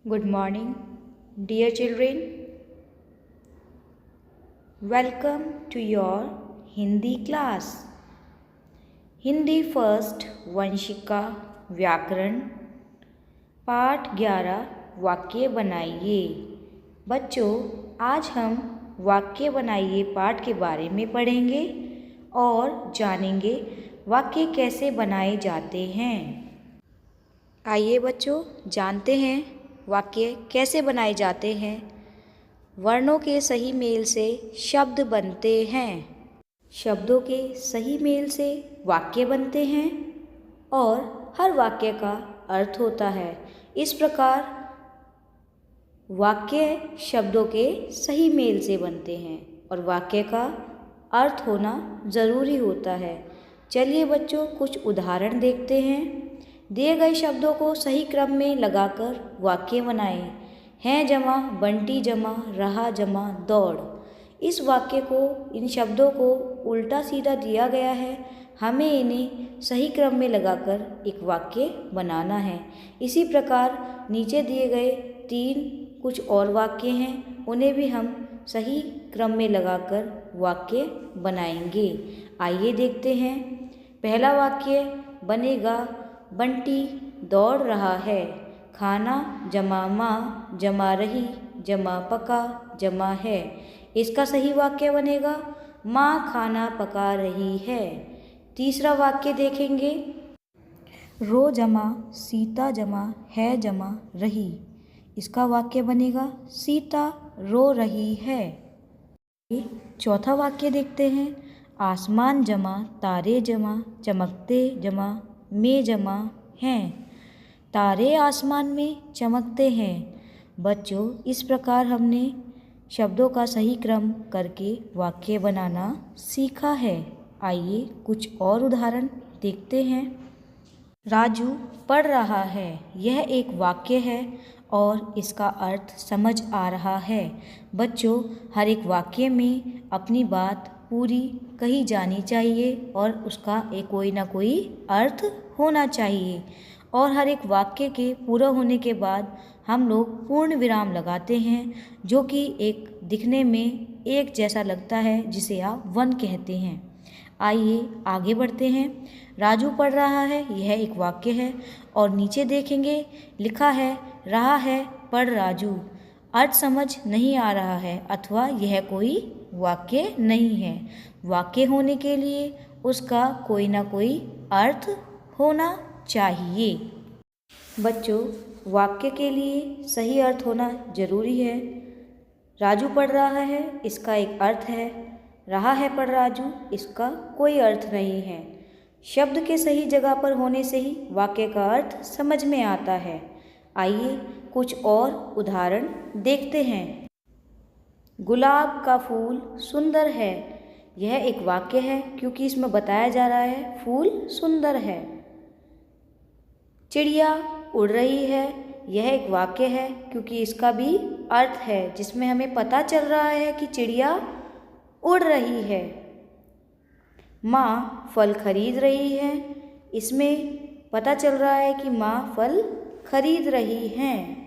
Good morning, dear children. Welcome to your Hindi class. Hindi first Vanshika व्याकरण पाठ 11 वाक्य बनाइए। बच्चों, आज हम वाक्य बनाइए पाठ के बारे में पढ़ेंगे और जानेंगे वाक्य कैसे बनाए जाते हैं। आइए बच्चों, जानते हैं वाक्य कैसे बनाए जाते हैं। वर्णों के सही मेल से शब्द बनते हैं। शब्दों के सही मेल से वाक्य बनते हैं और हर वाक्य का अर्थ होता है। इस प्रकार वाक्य शब्दों के सही मेल से बनते हैं और वाक्य का अर्थ होना ज़रूरी होता है। चलिए बच्चों, कुछ उदाहरण देखते हैं। दिए गए शब्दों को सही क्रम में लगाकर वाक्य बनाएं। हैं जमा, बंटी जमा, रहा जमा, दौड़। इस वाक्य को, इन शब्दों को उल्टा सीधा दिया गया है। हमें इन्हें सही क्रम में लगाकर एक वाक्य बनाना है। इसी प्रकार नीचे दिए गए 3 कुछ और वाक्य हैं, उन्हें भी हम सही क्रम में लगाकर वाक्य बनाएंगे। आइए देखते हैं। पहला वाक्य बनेगा, बंटी दौड़ रहा है। खाना जमा माँ जमा रही जमा पका जमा है। इसका सही वाक्य बनेगा, माँ खाना पका रही है। तीसरा वाक्य देखेंगे, रो जमा सीता जमा है जमा रही। इसका वाक्य बनेगा, सीता रो रही है। चौथा वाक्य देखते हैं, आसमान जमा तारे जमा चमकते जमा में जमा हैं। तारे आसमान में चमकते हैं। बच्चों, इस प्रकार हमने शब्दों का सही क्रम करके वाक्य बनाना सीखा है। आइए कुछ और उदाहरण देखते हैं। राजू पढ़ रहा है। यह एक वाक्य है और इसका अर्थ समझ आ रहा है। बच्चों, हर एक वाक्य में अपनी बात पूरी कही जानी चाहिए और उसका कोई ना कोई अर्थ होना चाहिए। और हर एक वाक्य के पूरा होने के बाद हम लोग पूर्ण विराम लगाते हैं, जो कि एक दिखने में एक जैसा लगता है, जिसे आप वन कहते हैं। आइए आगे बढ़ते हैं। राजू पढ़ रहा है, यह एक वाक्य है और नीचे देखेंगे लिखा है, रहा है पढ़ राजू। अर्थ समझ नहीं आ रहा है अथवा यह कोई वाक्य नहीं है। वाक्य होने के लिए उसका कोई ना कोई अर्थ होना चाहिए। बच्चों, वाक्य के लिए सही अर्थ होना जरूरी है। राजू पढ़ रहा है, इसका एक अर्थ है। रहा है पढ़ राजू, इसका कोई अर्थ नहीं है। शब्द के सही जगह पर होने से ही वाक्य का अर्थ समझ में आता है। आइए कुछ और उदाहरण देखते हैं। गुलाब का फूल सुंदर है। यह एक वाक्य है क्योंकि इसमें बताया जा रहा है फूल सुंदर है। चिड़िया उड़ रही है। यह एक वाक्य है क्योंकि इसका भी अर्थ है, जिसमें हमें पता चल रहा है कि चिड़िया उड़ रही है। माँ फल खरीद रही है। इसमें पता चल रहा है कि माँ फल खरीद रही हैं।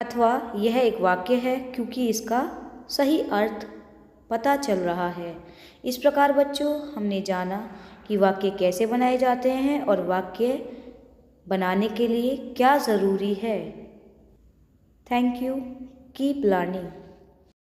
अथवा यह एक वाक्य है क्योंकि इसका सही अर्थ पता चल रहा है। इस प्रकार बच्चों, हमने जाना कि वाक्य कैसे बनाए जाते हैं और वाक्य बनाने के लिए क्या ज़रूरी है। Thank you. Keep learning.